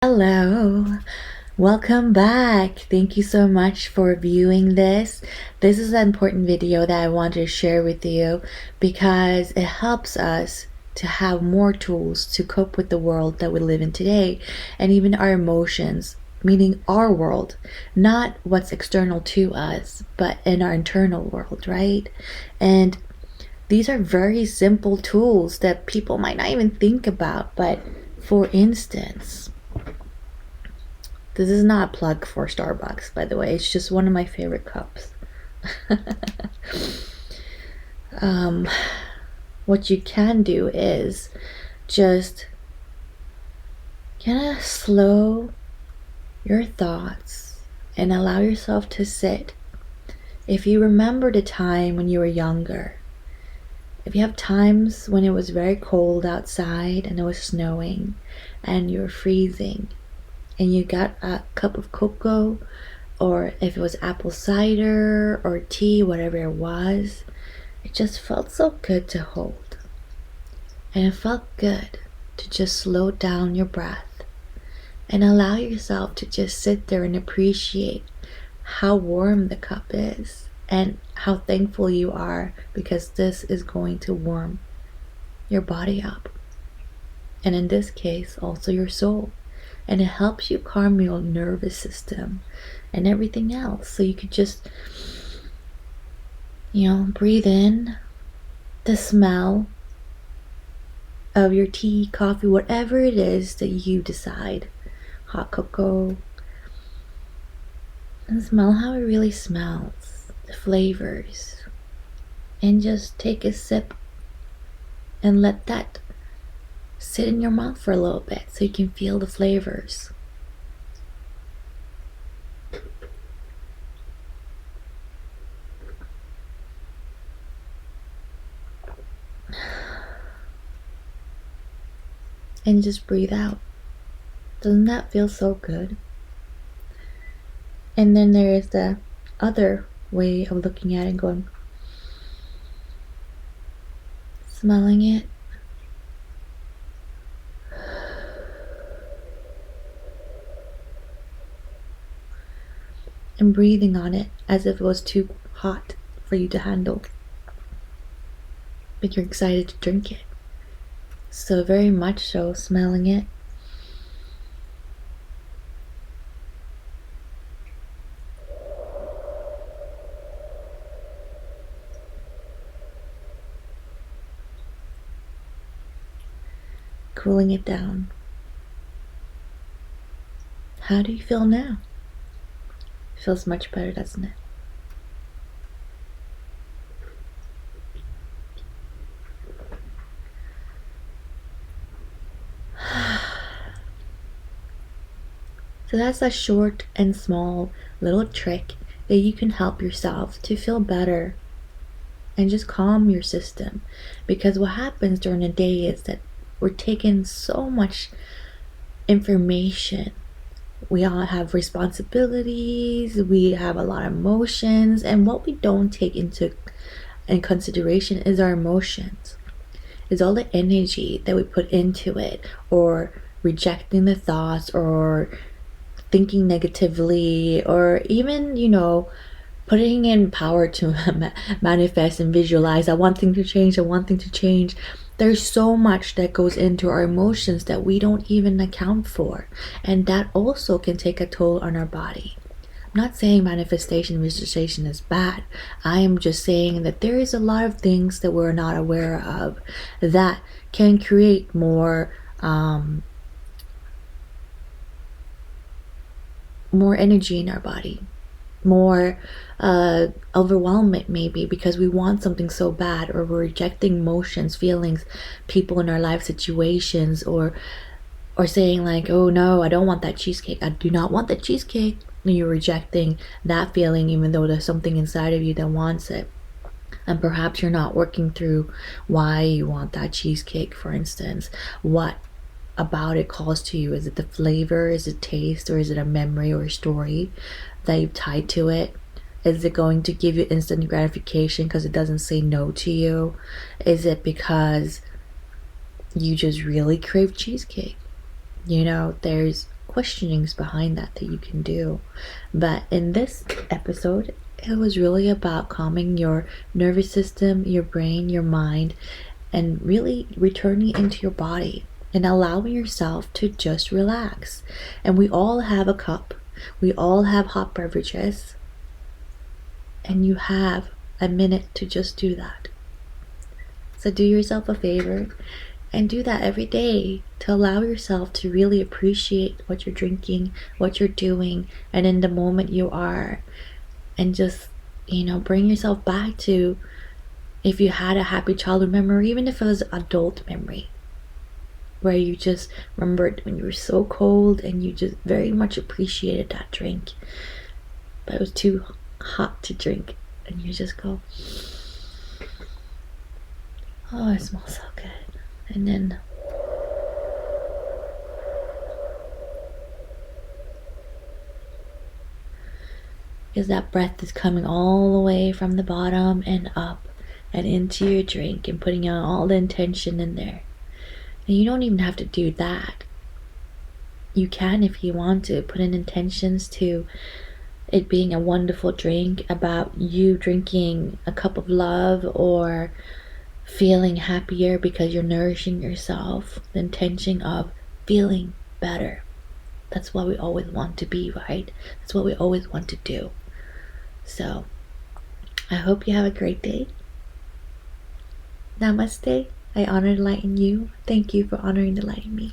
Hello, welcome back. Thank you so much for viewing this. This is an important video that I want to share with you because it helps us to have more tools to cope with the world that we live in today and even our emotions, meaning our world, not what's external to us, but in our internal world, right? And these are very simple tools that people might not even think about, but for instance, this is not a plug for Starbucks, by the way. It's just one of my favorite cups. um, what you can do is just kind of slow your thoughts and allow yourself to sit. If you remember the time when you were younger, if you have times when it was very cold outside and it was snowing and you were freezing, and you got a cup of cocoa, or if it was apple cider or tea, whatever it was, it just felt so good to hold. And it felt good to just slow down your breath and allow yourself to just sit there and appreciate how warm the cup is and how thankful you are because this is going to warm your body up. And in this case, also your soul. And it helps you calm your nervous system and everything else. So you could just, breathe in the smell of your tea, coffee, whatever it is that you decide, hot cocoa, and smell how it really smells, the flavors, and just take a sip and let that sit in your mouth for a little bit so you can feel the flavors. And just breathe out. Doesn't that feel so good? And then there is the other way of looking at it, going, smelling it, and breathing on it as if it was too hot for you to handle, but you're excited to drink it. So very much so, smelling it, cooling it down. How do you feel now? It feels much better, doesn't it? So that's a short and small little trick that you can help yourself to feel better and just calm your system. Because what happens during the day is that we're taking so much information. We all have responsibilities, we have a lot of emotions, and what we don't take into in consideration is our emotions. Is all the energy that we put into it, or rejecting the thoughts, or thinking negatively, or even, putting in power to manifest and visualize. I want things to change, I want things to change. There's so much that goes into our emotions that we don't even account for. And that also can take a toll on our body. I'm not saying manifestation visualization is bad. I am just saying that there is a lot of things that we're not aware of that can create more energy in our body, more overwhelmment, maybe because we want something so bad, or we're rejecting emotions, feelings, people in our life situations, or saying like, oh no, I don't want that cheesecake, I do not want that cheesecake, and you're rejecting that feeling even though there's something inside of you that wants it. And perhaps you're not working through why you want that cheesecake, for instance. What about it calls to you? Is it the flavor? Is it taste? Or is it a memory or a story that you've tied to it? Is it going to give you instant gratification because it doesn't say no to you? Is it because you just really crave cheesecake? There's questionings behind that you can do. But in this episode, it was really about calming your nervous system, your brain, your mind, and really returning into your body and allowing yourself to just relax. And we all have a cup, we all have hot beverages, and you have a minute to just do that. So do yourself a favor and do that every day to allow yourself to really appreciate what you're drinking, what you're doing, and in the moment you are. And just, bring yourself back to, if you had a happy childhood memory, even if it was adult memory, where you just remembered when you were so cold and you just very much appreciated that drink, but it was too hot to drink, and you just go, oh, it smells so good. And then is that breath is coming all the way from the bottom and up and into your drink and putting on all the intention in there. And you don't even have to do that. You can, if you want to, put in intentions to it being a wonderful drink, about you drinking a cup of love or feeling happier because you're nourishing yourself. The intention of feeling better. That's what we always want to be, right? That's what we always want to do. So, I hope you have a great day. Namaste. I honor the light in you. Thank you for honoring the light in me.